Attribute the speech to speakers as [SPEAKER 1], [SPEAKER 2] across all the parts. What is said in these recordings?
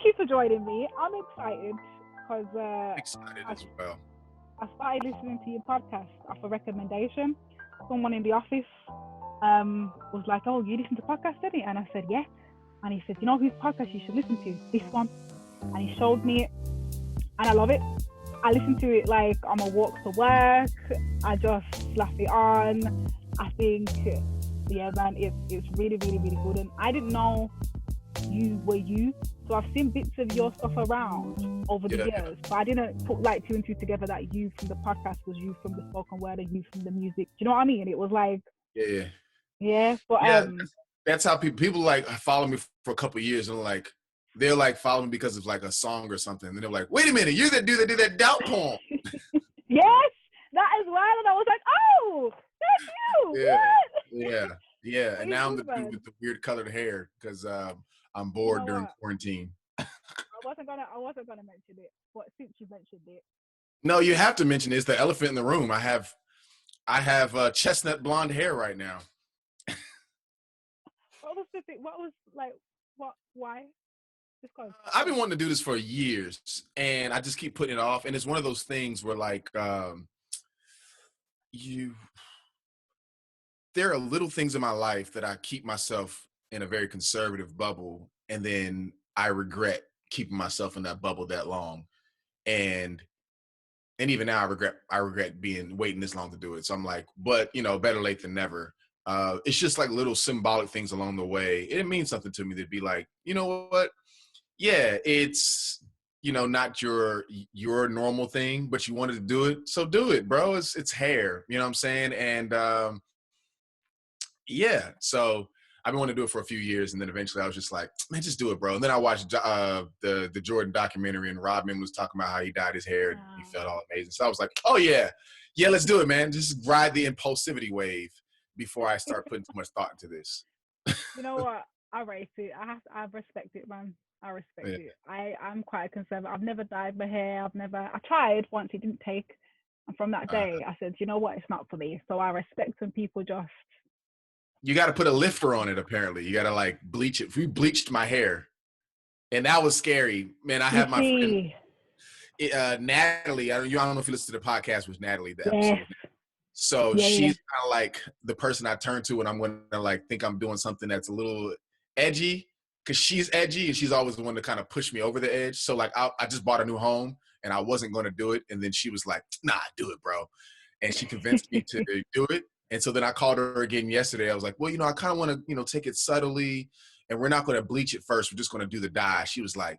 [SPEAKER 1] you for joining me. I'm excited because
[SPEAKER 2] Excited
[SPEAKER 1] I,
[SPEAKER 2] as well.
[SPEAKER 1] I started listening to your podcast off a recommendation. Someone in the office was like, "Oh, you listen to podcasts, didn't you?" And I said, "Yeah." And he said, "You know whose podcast you should listen to? This one." And he showed me it, and I love it. I listen to it like on my walk to work. I just slap it on. I think, yeah, man, it's really, really, really good. And I didn't know you were you. So I've seen bits of your stuff around over the years, but I didn't put like two and two together that you from the podcast was you from the spoken word and you from the music. Do you know what I mean? It was like, but
[SPEAKER 2] that's how people like follow me for a couple of years and like they're like follow me because of like a song or something. And they're like, wait a minute, you're that dude that did that doubt poem.
[SPEAKER 1] Yes, that is wild. And I was like, oh, that's you. What?
[SPEAKER 2] Yeah. And now I'm the dude with the weird colored hair because I'm bored during quarantine.
[SPEAKER 1] I wasn't gonna mention it, but since you mentioned it,
[SPEAKER 2] no, you have to mention it. It's the elephant in the room. I have chestnut blonde hair right now.
[SPEAKER 1] What was the thing? What was like? What? Why?
[SPEAKER 2] I've been wanting to do this for years, and I just keep putting it off. And it's one of those things where, like, there are little things in my life that I keep myself in a very conservative bubble, and then I regret keeping myself in that bubble that long. And even now, I regret waiting this long to do it. So I'm like, but better late than never. It's just like little symbolic things along the way. It means something to me to be like, you know what? Yeah, it's not your normal thing, but you wanted to do it, so do it, bro. It's hair, you know what I'm saying? And so I've been wanting to do it for a few years, and then eventually I was just like, man, just do it, bro. And then I watched the Jordan documentary, and Rodman was talking about how he dyed his hair and he felt all amazing. So I was like, oh yeah, let's do it, man. Just ride the impulsivity wave before I start putting too much thought into this.
[SPEAKER 1] You know what? I rate it. I respect it, man. I respect it. I'm quite conservative. I've never dyed my hair. I tried once, it didn't take. And from that day, I said, you know what? It's not for me. So I respect when people just.
[SPEAKER 2] You got to put a lifter on it, apparently. You got to like bleach it. We bleached my hair. And that was scary. Man, I have my friend, Natalie. I don't know if you listen to the podcast with Natalie, the episode. So she's kind of like the person I turn to when I'm going to like think I'm doing something that's a little edgy. Because she's edgy and she's always the one to kind of push me over the edge. So like I just bought a new home and I wasn't going to do it. And then she was like, nah, do it, bro. And she convinced me to do it. And so then I called her again yesterday. I was like, well, I kind of want to, take it subtly and we're not going to bleach it first. We're just going to do the dye. She was like,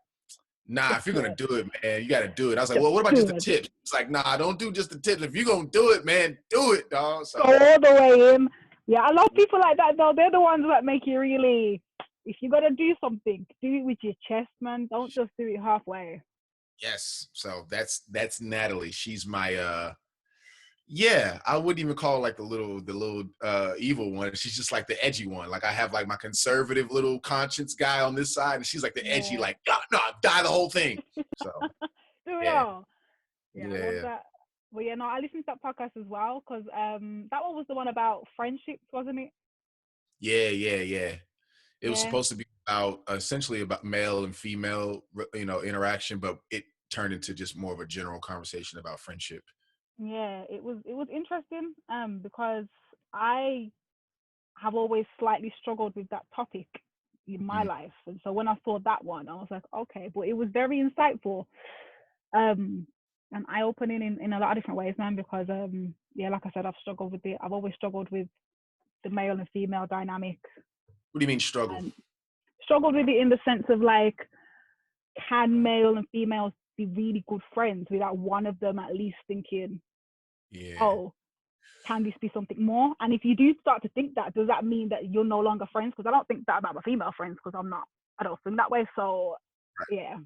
[SPEAKER 2] nah, if you're going to do it, man, you got to do it. I was like, well, what about just the tips? It's like, nah, don't do just the tips. If you're going to do it, man, do it, dog. So,
[SPEAKER 1] go all the way in. Yeah, I love people like that, though. They're the ones that make you really, if you're going to do something, do it with your chest, man. Don't just do it halfway.
[SPEAKER 2] Yes. So that's Natalie. She's my, I wouldn't even call her like the little evil one. She's just like the edgy one. Like I have like my conservative little conscience guy on this side, and she's like the edgy, like no, die the whole thing. So
[SPEAKER 1] do it all. Yeah, I love that. Well, I listened to that podcast as well because that one was the one about friendships, wasn't it?
[SPEAKER 2] Yeah. It was supposed to be about essentially about male and female, interaction, but it turned into just more of a general conversation about friendship.
[SPEAKER 1] Yeah, it was interesting because I have always slightly struggled with that topic in my life, and so when I saw that one, I was like, okay, but it was very insightful, and eye-opening in a lot of different ways, man. Because like I said, I've struggled with it. I've always struggled with the male and female dynamic.
[SPEAKER 2] What do you mean struggle?
[SPEAKER 1] Struggled with it in the sense of like, can male and females be really good friends without one of them at least thinking, oh, can this be something more? And if you do start to think that, does that mean that you're no longer friends? Because I don't think that about my female friends because I don't think that way. So, yeah.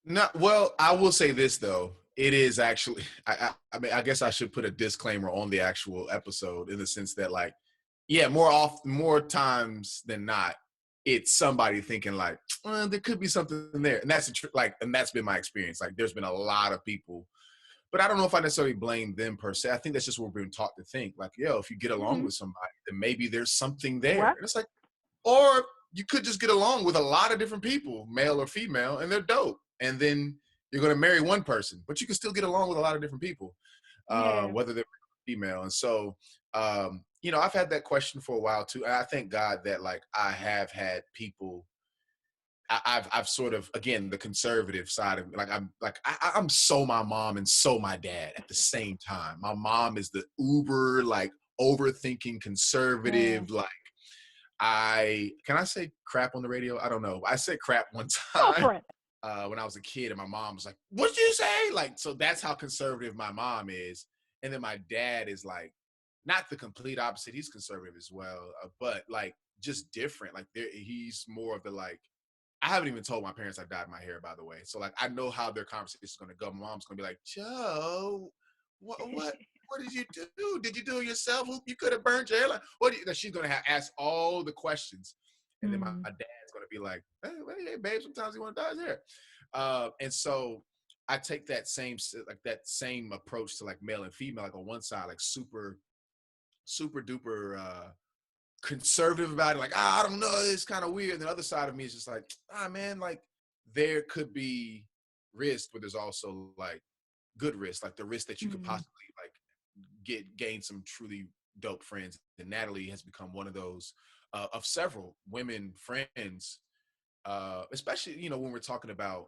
[SPEAKER 2] No, well, I will say this though. It is actually, I mean, I guess I should put a disclaimer on the actual episode in the sense that like, more times than not, it's somebody thinking like, there could be something there. And that's and that's been my experience. Like there's been a lot of people, but I don't know if I necessarily blame them per se. I think that's just what we're being taught to think like, if you get along with somebody, then maybe there's something there. And it's like, or you could just get along with a lot of different people, male or female, and they're dope. And then you're going to marry one person, but you can still get along with a lot of different people,
[SPEAKER 1] Yeah.
[SPEAKER 2] whether they're female. And so, you know, I've had that question for a while too. And I thank God that like I have had people. I've sort of, again, the conservative side of me. I'm so my mom and so my dad at the same time. My mom is the uber like overthinking conservative. Like can I say crap on the radio? I don't know. I said crap one
[SPEAKER 1] Go
[SPEAKER 2] time
[SPEAKER 1] for it.
[SPEAKER 2] when I was a kid, and my mom was like, "What'd you say?" Like, so that's how conservative my mom is. And then my dad is like, not the complete opposite. He's conservative as well, but like just different. Like he's more of the like. I haven't even told my parents I dyed my hair, by the way. So like I know how their conversation is going to go. My mom's going to be like, "Joe, what did you do? Did you do it yourself? You could have burned your hair." Like, she's going to ask all the questions, and then my dad's going to be like, "Hey, babe, sometimes he want to dye his hair." And so I take that same approach to like male and female. Like on one side, like super duper conservative about it, like, I don't know, it's kind of weird. And the other side of me is just like, man, like there could be risk, but there's also like good risk, like the risk that you could possibly like gain some truly dope friends. And Natalie has become one of those of several women friends, especially, you know, when we're talking about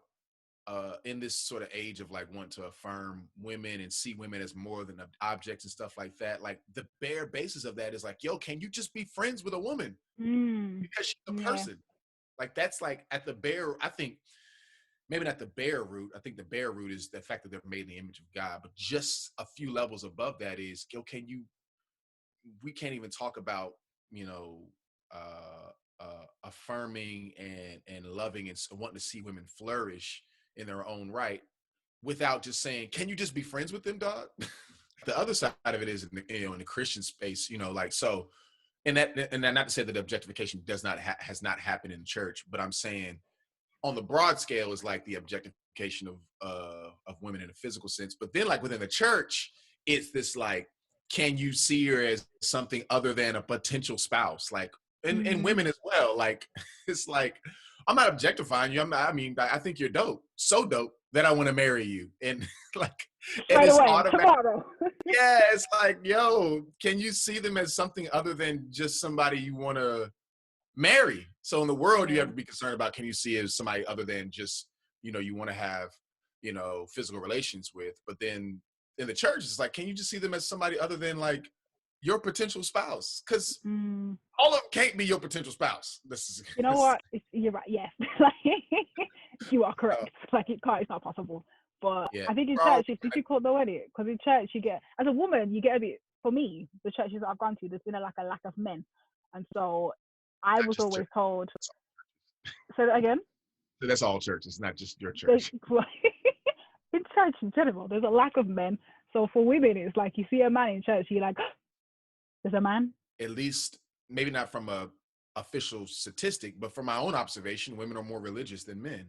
[SPEAKER 2] in this sort of age of like want to affirm women and see women as more than objects and stuff like that. Like the bare basis of that is like, yo, can you just be friends with a woman because she's a person? Like that's like at the bare, I think maybe not the bare root. I think the bare root is the fact that they're made in the image of God, but just a few levels above that is, yo, we can't even talk about, you know, affirming and loving and wanting to see women flourish in their own right without just saying, can you just be friends with them, dog? The other side of it is in the Christian space, you know, like, so, and not to say that objectification has not happened in the church, but I'm saying on the broad scale is like the objectification of women in a physical sense. But then like within the church, it's this like, can you see her as something other than a potential spouse? Like, and women as well. Like, it's like, I'm not objectifying you. I think you're dope. So dope that I want to marry you. And like, and
[SPEAKER 1] Right
[SPEAKER 2] it's
[SPEAKER 1] away,
[SPEAKER 2] automatic.
[SPEAKER 1] tomorrow.
[SPEAKER 2] Yeah, it's like, yo, can you see them as something other than just somebody you want to marry? So in the world, you have to be concerned about, can you see it as somebody other than just, you know, you want to have, you know, physical relations with. But then in the church, it's like, can you just see them as somebody other than like your potential spouse? Because all of them can't be your potential spouse.
[SPEAKER 1] You know what? You're right. Yes, like you are correct. Like it's not possible. But I think in church it's difficult though, isn't it? Because in church you get, as a woman, you get a bit. For me, the churches that I've gone to, there's been a lack of men, and so I was always told. Say that again.
[SPEAKER 2] So that's all churches, not just your church.
[SPEAKER 1] In church in general, there's a lack of men. So for women, it's like you see a man in church, you're like, there's a man.
[SPEAKER 2] At least, maybe not from a official statistic, but from my own observation, women are more religious than men.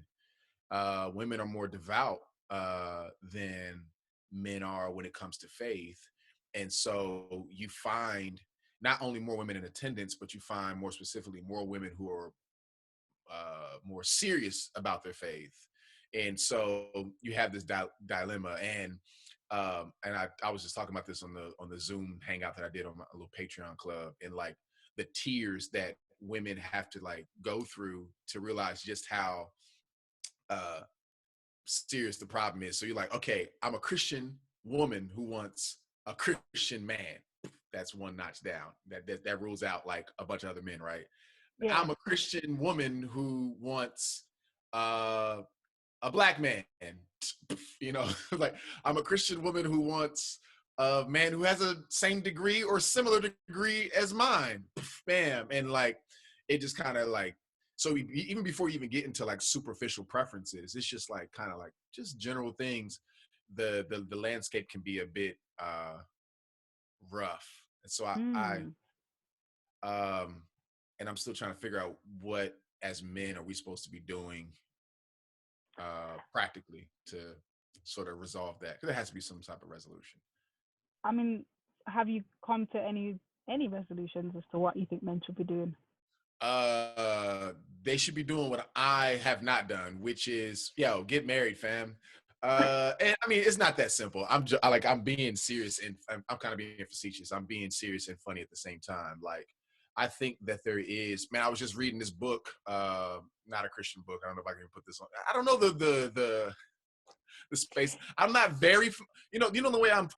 [SPEAKER 2] Women are more devout than men are when it comes to faith. And so you find not only more women in attendance, but you find more specifically more women who are more serious about their faith. And so you have this dilemma. And I was just talking about this on the Zoom hangout that I did on my little Patreon club, and like the tears that women have to like go through to realize just how serious the problem is. So you're like, okay, I'm a Christian woman who wants a Christian man. That's one notch down. That rules out like a bunch of other men, right? Yeah. I'm a Christian woman who wants a black man. You know, like I'm a Christian woman who wants a man who has a same degree or similar degree as mine. Bam. And like, it just kind of like, so even before you even get into like superficial preferences, it's just like kind of like just general things. The landscape can be a bit rough. And so and I'm still trying to figure out what as men are we supposed to be doing practically to sort of resolve that, because there has to be some type of resolution.
[SPEAKER 1] I mean, have you come to any resolutions as to what you think men should be doing?
[SPEAKER 2] They should be doing what I have not done, which is, get married, fam. And I mean, it's not that simple. I'm being serious and I'm kind of being facetious. I'm being serious and funny at the same time. Like, I think that there is, man, I was just reading this book, not a Christian book. I don't know if I can put this on. I don't know the space. I'm not very, the way I'm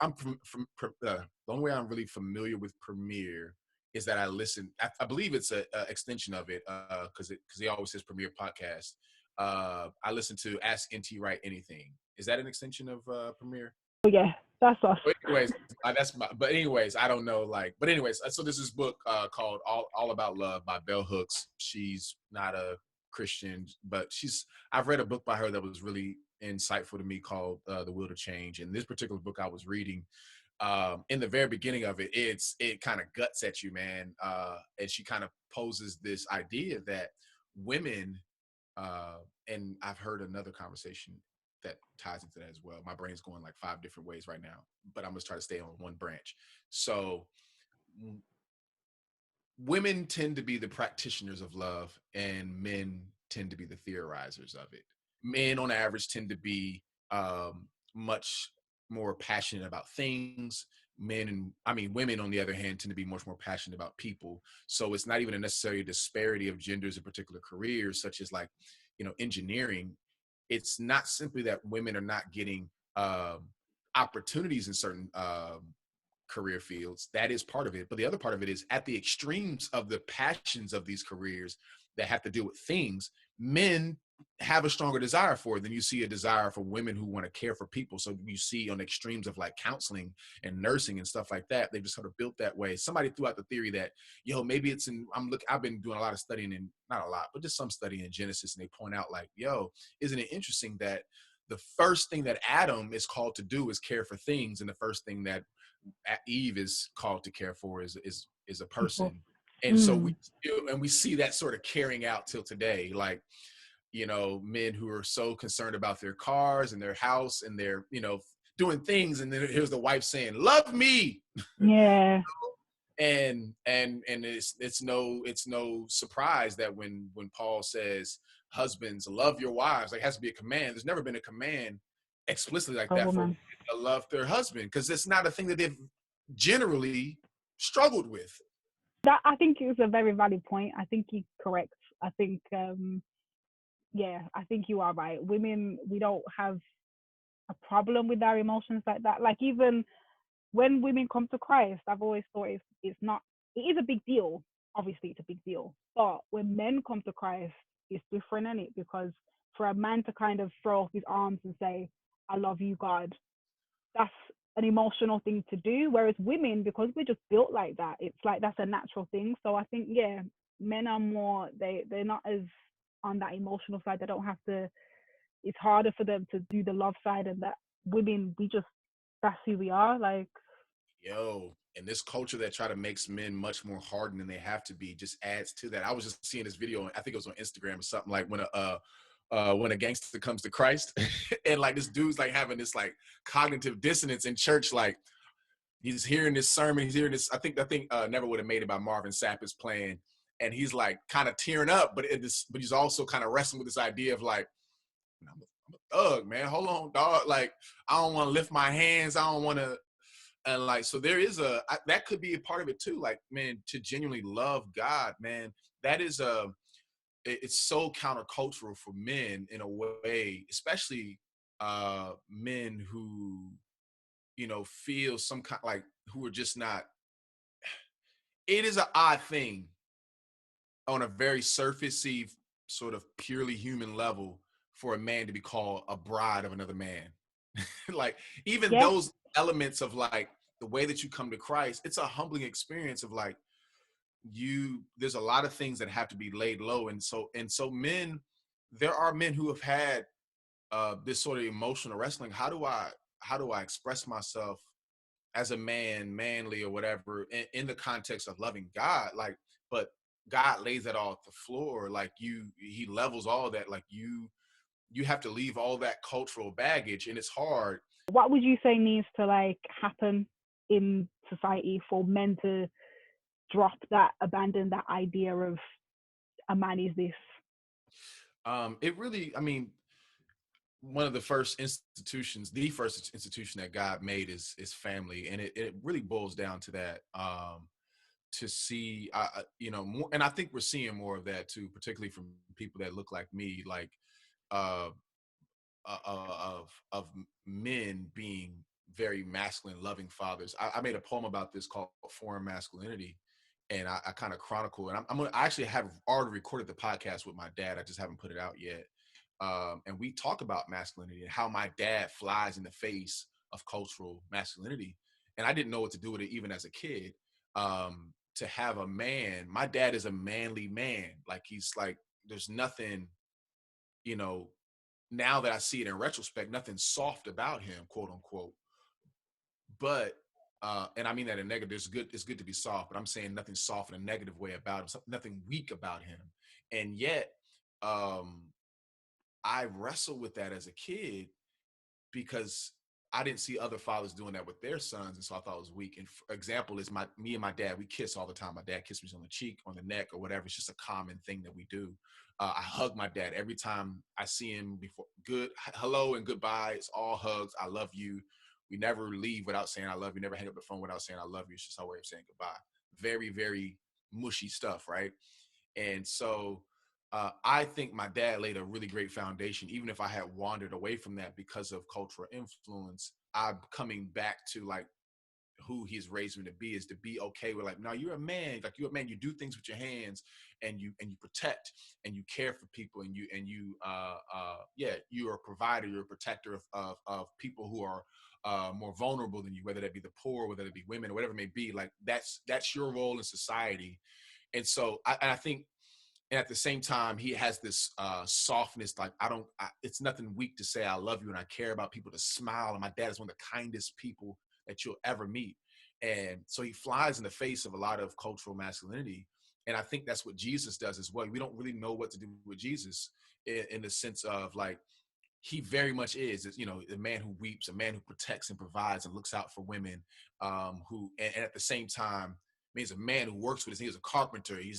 [SPEAKER 2] the only way I'm really familiar with Premiere is that I listen. I believe it's a extension of it because he always says Premiere podcast. I listen to Ask NT Write Anything. Is that an extension of Premiere?
[SPEAKER 1] Oh yeah, that's us.
[SPEAKER 2] But anyways, But anyways, I don't know. But anyways, so there's this book called All About Love by Bell Hooks. She's not a Christian, but I've read a book by her that was really insightful to me called The Will to Change. And this particular book I was reading, in the very beginning of it, it kind of guts at you, man. And she kind of poses this idea that women, and I've heard another conversation that ties into that as well. My brain's going like 5 different ways right now, but I'm gonna try to stay on one branch. So women tend to be the practitioners of love and men tend to be the theorizers of it. Men on average tend to be much more passionate about things. Women on the other hand tend to be much more passionate about people. So it's not even a necessary disparity of genders in particular careers, such as engineering. It's not simply that women are not getting opportunities in certain career fields. That is part of it. But the other part of it is at the extremes of the passions of these careers that have to do with things, men have a stronger desire for it than you see a desire for women who want to care for people. So you see on the extremes of like counseling and nursing and stuff like that, they've just sort of built that way. Somebody threw out the theory that, maybe it's I've been doing a lot of studying in, not a lot, but just some study in Genesis. And they point out like, isn't it interesting that the first thing that Adam is called to do is care for things. And the first thing that Eve is called to care for is a person. And so we see that sort of carrying out till today, like, men who are so concerned about their cars and their house and their, doing things. And then here's the wife saying, love me.
[SPEAKER 1] Yeah.
[SPEAKER 2] And it's no surprise that when Paul says husbands love your wives, like, it has to be a command. There's never been a command explicitly like that for to love their husband, because it's not a thing that they've generally struggled with.
[SPEAKER 1] That, I think, is a very valid point. I think you're correct. I think I think you are right. Women, we don't have a problem with our emotions like that. Like, even when women come to Christ, I've always thought it is a big deal. Obviously it's a big deal, but when men come to Christ, it's different, isn't it? Because for a man to kind of throw off his arms and say, I love you, God, that's an emotional thing to do. Whereas women, because we're just built like that, it's like that's a natural thing. So I think, men are more, they're not as on that emotional side. They don't have to, it's harder for them to do the love side, and that women, that's who we are. Like,
[SPEAKER 2] and this culture that try to makes men much more hardened than they have to be just adds to that. I was just seeing this video, I think it was on Instagram or something, like when a gangster comes to Christ and like this dude's like having this like cognitive dissonance in church, like he's hearing this sermon, he's hearing this, I think Never Would Have Made It by Marvin Sapp is playing, and he's like kind of tearing up, but he's also kind of wrestling with this idea of like, I'm a thug, man, hold on, dog, like I don't want to lift my hands, I don't want to. And like, so there is that could be a part of it too. Like, man, to genuinely love God, man, that is it's so countercultural for men in a way, especially men who, feel some kind, like, who are just not. It is an odd thing on a very surfacey, sort of purely human level for a man to be called a bride of another man. Like, even those elements of like the way that you come to Christ, it's a humbling experience of like, there's a lot of things that have to be laid low. And so men, there are men who have had this sort of emotional wrestling. How do I express myself as a man, manly or whatever, in the context of loving God? Like, but God lays that all at the floor. Like, he levels all that. Like, you have to leave all that cultural baggage, and it's hard.
[SPEAKER 1] What would you say needs to like happen in society for men to abandon that idea of a man is this?
[SPEAKER 2] It really, I mean, one of the first institutions, the first institution that God made is family, and it really boils down to that. To see, you know, more, and I think we're seeing more of that too, particularly from people that look like me, like uh, of men being very masculine, loving fathers. I made a poem about this called "Foreign Masculinity," and I kind of chronicle. And I actually have already recorded the podcast with my dad. I just haven't put it out yet. And we talk about masculinity and how my dad flies in the face of cultural masculinity, and I didn't know what to do with it even as a kid. To have a man, my dad is a manly man. Like he's like, there's nothing, you know, now that I see it in retrospect, nothing soft about him, quote unquote. But and I mean that in negative. It's good to be soft, but I'm saying nothing soft in a negative way about him, nothing weak about him. And yet, um, I wrestled with that as a kid because I didn't see other fathers doing that with their sons, and so I thought it was weak. And for example is me and my dad. We kiss all the time. My dad kisses me on the cheek, on the neck, or whatever. It's just a common thing that we do. I hug my dad every time I see him. Before hello and goodbye. It's all hugs. I love you. We never leave without saying I love you. Never hang up the phone without saying I love you. It's just our way of saying goodbye. Very, very mushy stuff, right? And so I think my dad laid a really great foundation, even if I had wandered away from that because of cultural influence. I'm coming back to like who he's raised me to be, is to be okay with like, no, you're a man. Like you're a man. You do things with your hands, and you protect and you care for people, and yeah, you're a provider. You're a protector of people who are more vulnerable than you, whether that be the poor, whether it be women, or whatever it may be. Like that's your role in society. And so I think, and at the same time, he has this softness. Like it's nothing weak to say I love you and I care about people, to smile. And my dad is one of the kindest people that you'll ever meet. And so he flies in the face of a lot of cultural masculinity. And I think that's what Jesus does as well. We don't really know what to do with Jesus in the sense of like, he very much is, you know, a man who weeps, a man who protects and provides and looks out for women, and at the same time, he's a man who works with us. He's a carpenter. He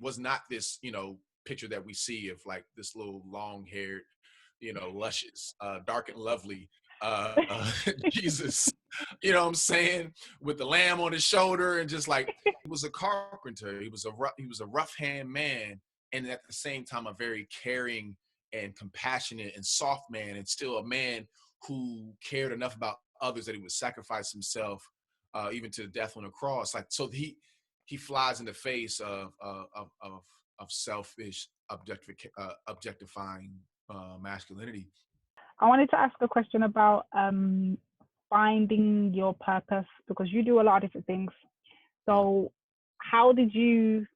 [SPEAKER 2] was not this, you know, picture that we see of like this little long haired, you know, luscious, dark and lovely, Jesus, you know what I'm saying? With the lamb on his shoulder, and just like, he was a carpenter. He was a rough hand man. And at the same time, a very caring and compassionate and soft man, and still a man who cared enough about others that he would sacrifice himself, even to death on the cross. Like, so he flies in the face of selfish objectifying masculinity.
[SPEAKER 1] I wanted to ask a question about finding your purpose, because you do a lot of different things. So how did you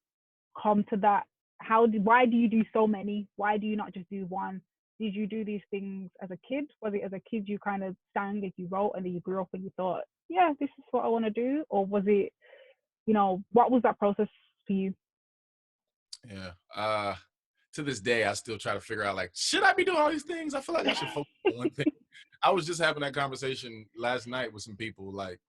[SPEAKER 1] come to that? Why do you do so many? Why do you not just do one? Did you do these things as a kid? Was it as a kid you kind of sang and you wrote, and then you grew up and you thought, yeah, this is what I want to do? Or was it, you know, what was that process for you?
[SPEAKER 2] Yeah. To this day, I still try to figure out, like, should I be doing all these things? I feel like I should focus on one thing. I was just having that conversation last night with some people, like,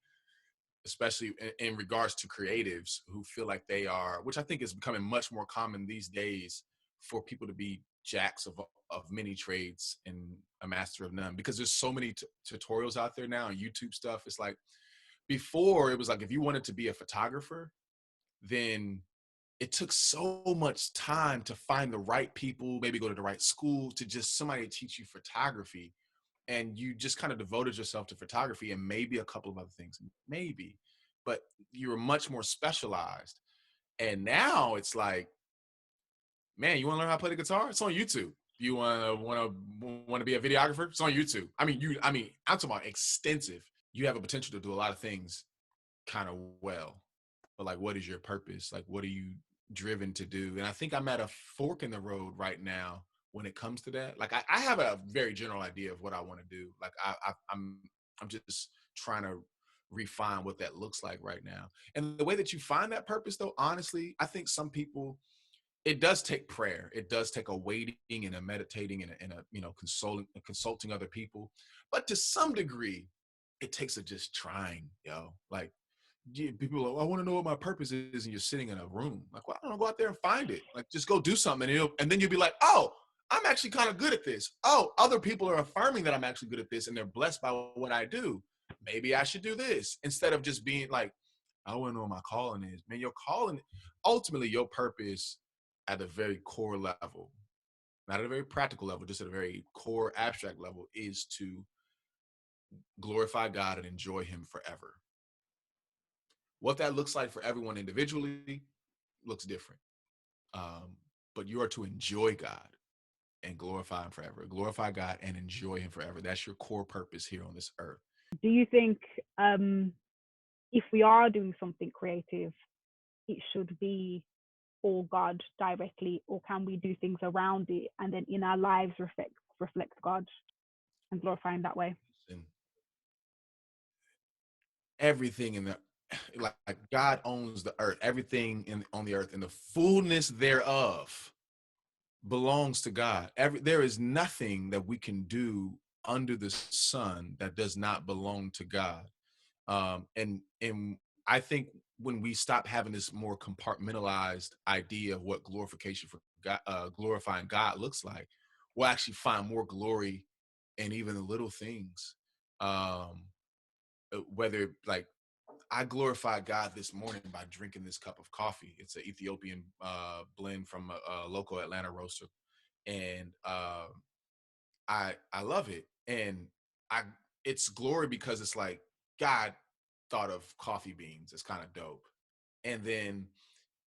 [SPEAKER 2] especially in regards to creatives who feel like they are, which I think is becoming much more common these days, for people to be jacks of many trades and a master of none, because there's so many tutorials out there now and YouTube stuff. It's like, before it was like, if you wanted to be a photographer, then it took so much time to find the right people, maybe go to the right school, to just somebody to teach you photography. And you just kind of devoted yourself to photography and maybe a couple of other things, maybe, but you were much more specialized. And now it's like, man, you want to learn how to play the guitar? It's on YouTube. You want to be a videographer? It's on YouTube. I'm talking about extensive. You have a potential to do a lot of things kind of well, but like, what is your purpose? Like, what are you driven to do? And I think I'm at a fork in the road right now when it comes to that. Like, I have a very general idea of what I want to do. Like, I'm just trying to refine what that looks like right now. And the way that you find that purpose, though, honestly, I think some people, it does take prayer. It does take a waiting and a meditating and a you know, consulting other people. But to some degree, it takes a just trying, like, people are like, I want to know what my purpose is, and you're sitting in a room. Like, well, I don't know, go out there and find it. Like, just go do something, and then you'll be like, oh, I'm actually kind of good at this. Oh, other people are affirming that I'm actually good at this, and they're blessed by what I do. Maybe I should do this, instead of just being like, I want to know what my calling is. Man, your calling, ultimately your purpose at a very core level, not at a very practical level, just at a very core abstract level, is to glorify God and enjoy him forever. What that looks like for everyone individually looks different. But you are to enjoy God and glorify him forever. Glorify God and enjoy him forever. That's your core purpose here on this earth.
[SPEAKER 1] Do you think if we are doing something creative, it should be for God directly, or can we do things around it and then in our lives reflect God and glorify him that way?
[SPEAKER 2] And everything in the like God owns the earth, everything on the earth and the fullness thereof belongs to God. There is nothing that we can do under the sun that does not belong to God. And I think when we stop having this more compartmentalized idea of what glorification for God, glorifying God looks like, we'll actually find more glory in even the little things. Whether like I glorified God this morning by drinking this cup of coffee. It's an Ethiopian blend from a local Atlanta roaster, and I love it. And it's glory because it's like God thought of coffee beans. It's kind of dope, and then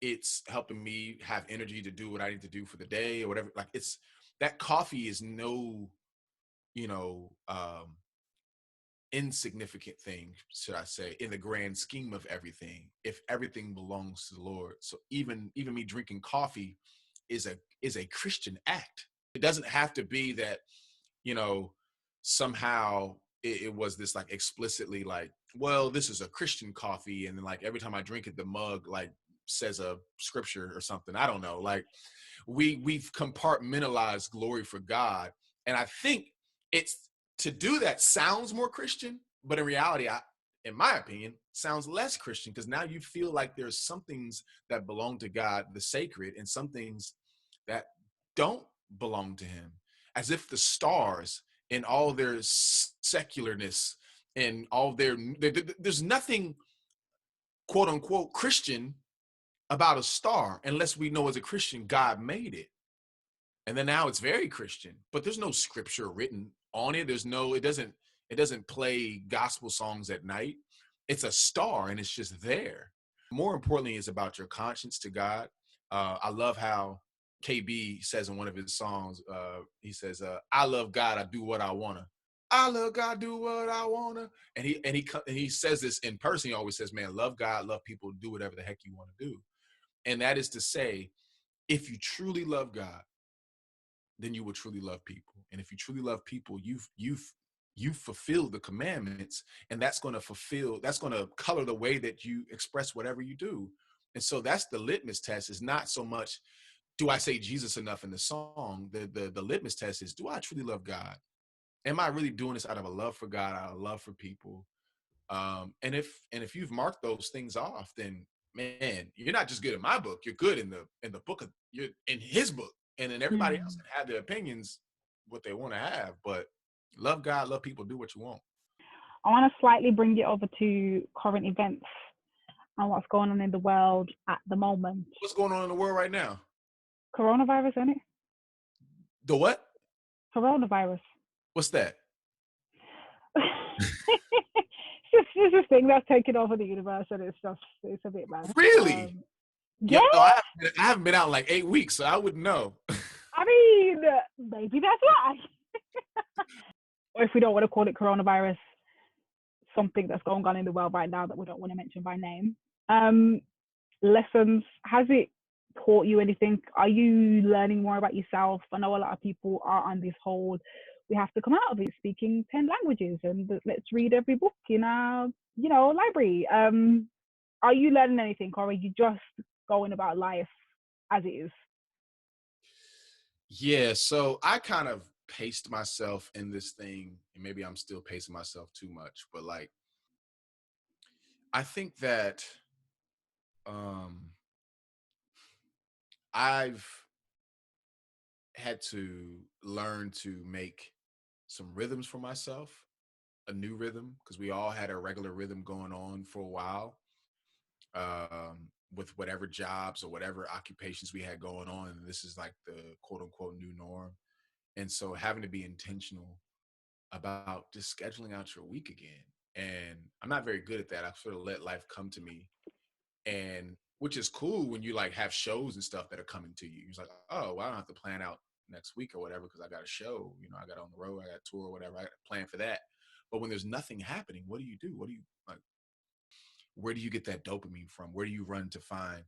[SPEAKER 2] it's helping me have energy to do what I need to do for the day or whatever. Like it's that coffee is no, you know, insignificant thing, should I say, in the grand scheme of everything, if everything belongs to the Lord. So even me drinking coffee is a Christian act. It doesn't have to be that, you know, somehow it was this like explicitly like, well, this is a Christian coffee, and then like every time I drink it, the mug like says a scripture or something. I don't know. Like we've compartmentalized glory for God, and I think it's to do that sounds more Christian, but in reality, in my opinion, sounds less Christian, because now you feel like there's some things that belong to God, the sacred, and some things that don't belong to him, as if the stars in all their secularness and all there's nothing quote unquote Christian about a star unless we know as a Christian God made it. And then now it's very Christian, but there's no scripture written on it. It doesn't play gospel songs at night. It's a star and it's just there. More importantly, it's about your conscience to God. I love how KB says in one of his songs, he says, I love God, I do what I wanna. I love God, do what I wanna. And he says this in person. He always says, man, love God, love people, do whatever the heck you want to do. And that is to say, if you truly love God, then you will truly love people. And if you truly love people, you've fulfilled the commandments, and that's going to color the way that you express whatever you do. And so that's the litmus test. Is not so much, do I say Jesus enough in the song? The litmus test is, do I truly love God? Am I really doing this out of a love for God, out of a love for people? And if you've marked those things off, then man, you're not just good in my book. You're good in the book of, you're in his book. And then everybody else can have their opinions, what they want to have, but love God, love people, do what you want.
[SPEAKER 1] I want to slightly bring it over to current events and what's going on in the world at the moment.
[SPEAKER 2] What's going on in the world right now?
[SPEAKER 1] Coronavirus, isn't it?
[SPEAKER 2] The what?
[SPEAKER 1] Coronavirus.
[SPEAKER 2] What's that?
[SPEAKER 1] It's this thing that's taken over the universe, and it's a bit mad.
[SPEAKER 2] Really?
[SPEAKER 1] Yeah.
[SPEAKER 2] No, I haven't been out in like 8 weeks, so I wouldn't know.
[SPEAKER 1] I mean, maybe that's why. Or if we don't want to call it coronavirus, something that's going on in the world right now that we don't want to mention by name. Lessons, has it taught you anything? Are you learning more about yourself? I know a lot of people are on this whole, we have to come out of it speaking 10 languages and let's read every book in our, library. Are you learning anything, or are you just going about life as it is?
[SPEAKER 2] Yeah, so I kind of paced myself in this thing, and maybe I'm still pacing myself too much, but like I think that I've had to learn to make some rhythms for myself, a new rhythm, because we all had a regular rhythm going on for a while, with whatever jobs or whatever occupations we had going on. And this is like the quote unquote new norm. And so having to be intentional about just scheduling out your week again. And I'm not very good at that. I sort of let life come to me. And which is cool when you like have shows and stuff that are coming to you. You're like, oh, well, I don't have to plan out next week or whatever because I got a show. You know, I got on the road, I got a tour or whatever. I got to plan for that. But when there's nothing happening, what do you do? What do you like? Where do you get that dopamine from? Where do you run to find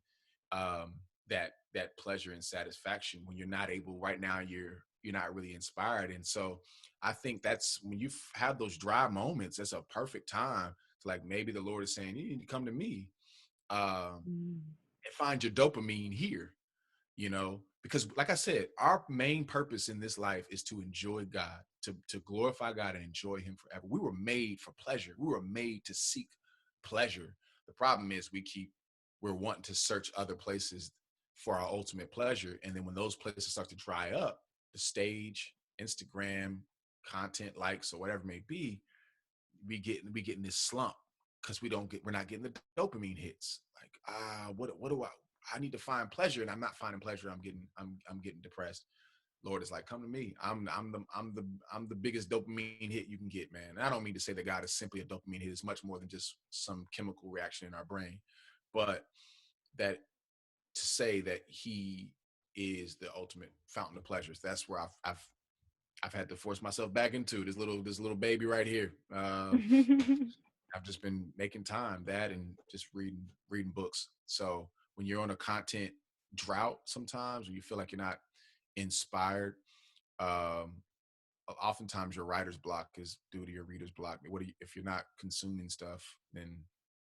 [SPEAKER 2] that pleasure and satisfaction when you're not able? Right now, you're not really inspired, and so I think that's when you have those dry moments. That's a perfect time to like maybe the Lord is saying you need to come to me and find your dopamine here. You know, because like I said, our main purpose in this life is to enjoy God, to glorify God and enjoy him forever. We were made for pleasure. We were made to seek pleasure. The problem is we're wanting to search other places for our ultimate pleasure. And then when those places start to dry up, the stage, Instagram, content likes, or whatever it may be, we get in this slump because we're not getting the dopamine hits. Like, what do I need to find pleasure and I'm not finding pleasure. I'm getting depressed. Lord is like, come to me. I'm the biggest dopamine hit you can get, man. And I don't mean to say that God is simply a dopamine hit. It's much more than just some chemical reaction in our brain, but that to say that he is the ultimate fountain of pleasures. That's where I've had to force myself back into this little baby right here. I've just been making time that and just reading books. So when you're on a content drought, sometimes when you feel like you're not inspired, oftentimes your writer's block is due to your reader's block. If you're not consuming stuff, then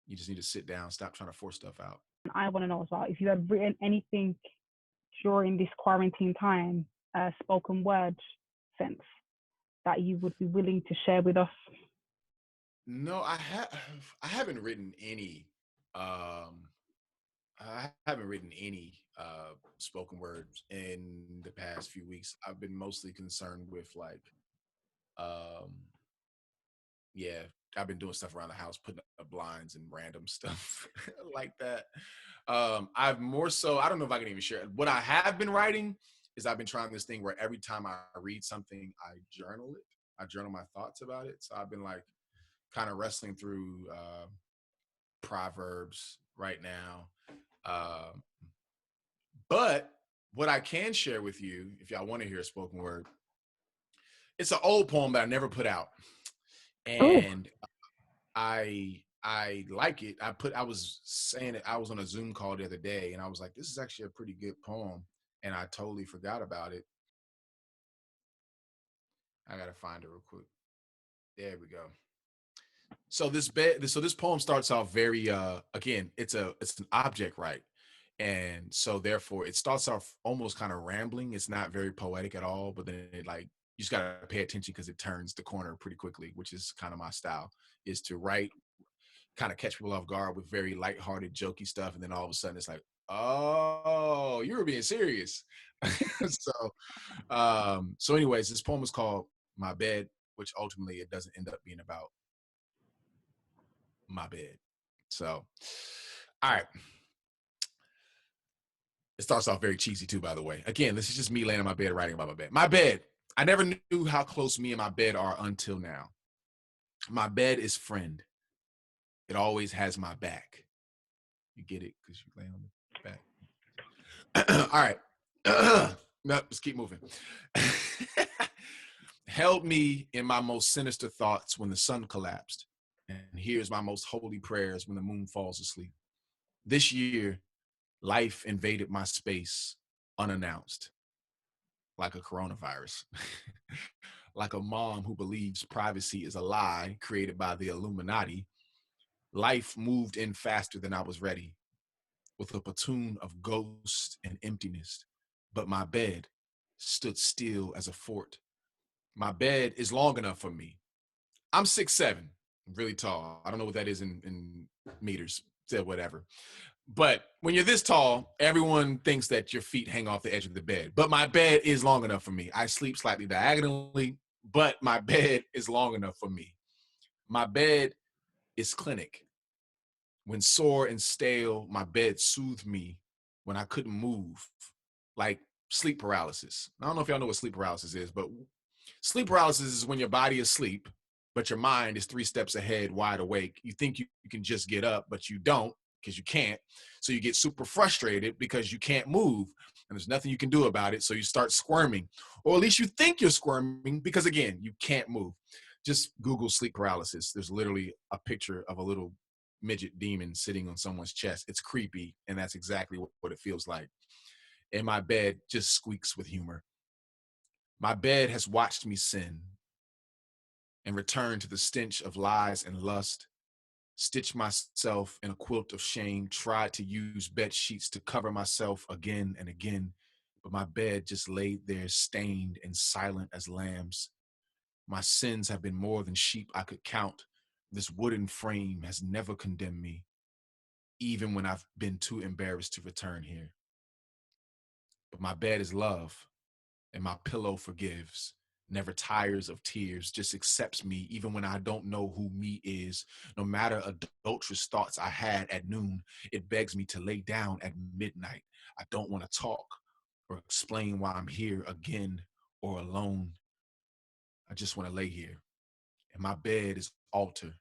[SPEAKER 2] you just need to sit down, stop trying to force stuff out.
[SPEAKER 1] I want to know as well if you have written anything during this quarantine time, spoken word sense, that you would be willing to share with us.
[SPEAKER 2] No, I haven't written any. I haven't written any spoken words in the past few weeks. I've been mostly concerned with like, yeah, I've been doing stuff around the house, putting up blinds and random stuff like that. I've more so, I don't know if I can even share it. What I have been writing is I've been trying this thing where every time I read something, I journal it. I journal my thoughts about it. So I've been like kind of wrestling through Proverbs right now. But what I can share with you, if y'all want to hear a spoken word, it's an old poem that I never put out. And I like it. I was saying it, I was on a Zoom call the other day and I was like, this is actually a pretty good poem. And I totally forgot about it. I gotta find it real quick. There we go. So this poem starts off very again, it's an object, right? And so therefore it starts off almost kind of rambling. It's not very poetic at all, but then it like you just gotta pay attention because it turns the corner pretty quickly, which is kind of my style, is to write, kind of catch people off guard with very lighthearted, jokey stuff, and then all of a sudden it's like, oh, you were being serious. So anyways, this poem is called My Bed, which ultimately it doesn't end up being about my bed. So, all right. It starts off very cheesy too, by the way. Again, this is just me laying on my bed writing about my bed. My bed. I never knew how close me and my bed are until now. My bed is friend. It always has my back. You get it because you lay on the back. All right. No, let's keep moving. Held me in my most sinister thoughts when the sun collapsed, and hears my most holy prayers when the moon falls asleep. This year, life invaded my space unannounced, like a coronavirus. Like a mom who believes privacy is a lie created by the Illuminati, life moved in faster than I was ready, with a platoon of ghosts and emptiness. But my bed stood still as a fort. My bed is long enough for me. I'm 6'7", really tall. I don't know what that is in meters, whatever. But when you're this tall, everyone thinks that your feet hang off the edge of the bed. But my bed is long enough for me. I sleep slightly diagonally, but my bed is long enough for me. My bed is clinic. When sore and stale, my bed soothed me when I couldn't move, like sleep paralysis. I don't know if y'all know what sleep paralysis is, but sleep paralysis is when your body is asleep, but your mind is 3 steps ahead, wide awake. You think you can just get up, but you don't, because you can't. So you get super frustrated because you can't move, and there's nothing you can do about it. So you start squirming, or at least you think you're squirming because, again, you can't move. Just Google sleep paralysis. There's literally a picture of a little midget demon sitting on someone's chest. It's creepy, and that's exactly what it feels like. And my bed just squeaks with humor. My bed has watched me sin and return to the stench of lies and lust, stitch myself in a quilt of shame, tried to use bed sheets to cover myself again and again, but my bed just laid there stained and silent as lambs. My sins have been more than sheep I could count. This wooden frame has never condemned me, even when I've been too embarrassed to return here. But my bed is love, and my pillow forgives, never tires of tears, just accepts me even when I don't know who me is. No matter adulterous thoughts I had at noon, it begs me to lay down at midnight. I don't want to talk or explain why I'm here again or alone. I just want to lay here. And my bed is altar.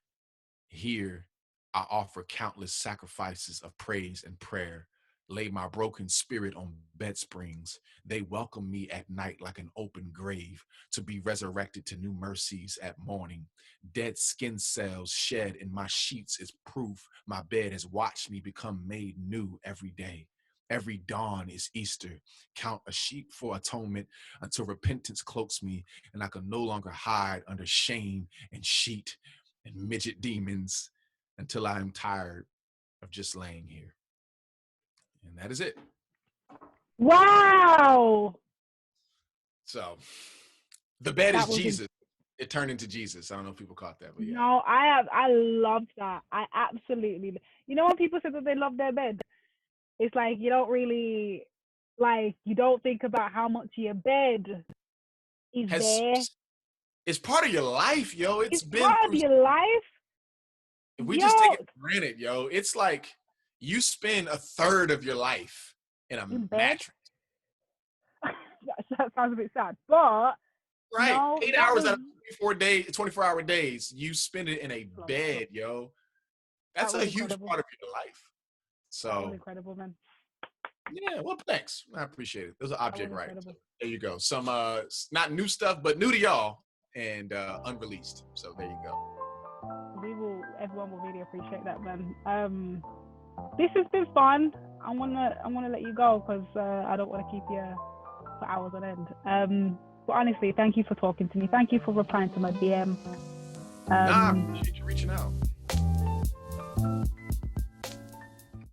[SPEAKER 2] Here, I offer countless sacrifices of praise and prayer, lay my broken spirit on bed springs. They welcome me at night like an open grave, to be resurrected to new mercies at morning. Dead skin cells shed in my sheets is proof my bed has watched me become made new every day. Every dawn is Easter. Count a sheep for atonement until repentance cloaks me and I can no longer hide under shame and sheet and midget demons until I am tired of just laying here. And that is it.
[SPEAKER 1] Wow.
[SPEAKER 2] So the bed is Jesus. It turned into Jesus. I don't know if people caught that, but yeah.
[SPEAKER 1] No, I loved that. I absolutely, when people say that they love their bed, it's like you don't really, you don't think about how much your bed is there.
[SPEAKER 2] It's part of your life, yo. It's been
[SPEAKER 1] part of your life.
[SPEAKER 2] We just take it for granted, yo. It's like you spend a third of your life in a mattress.
[SPEAKER 1] That sounds a bit sad, but
[SPEAKER 2] right,
[SPEAKER 1] no,
[SPEAKER 2] 8 hours out of 24-hour days, you spend it in a bed, yo. That's a huge part of your life. So
[SPEAKER 1] that was incredible, man.
[SPEAKER 2] Yeah, well, thanks. I appreciate it. There's an object, right? So there you go. Some not new stuff, but new to y'all and unreleased. So there you go.
[SPEAKER 1] Everyone will really appreciate that, man. This has been fun. I wanna let you go because I don't want to keep you for hours on end. But honestly, thank you for talking to me. Thank you for replying to my DM.
[SPEAKER 2] I appreciate you reaching out.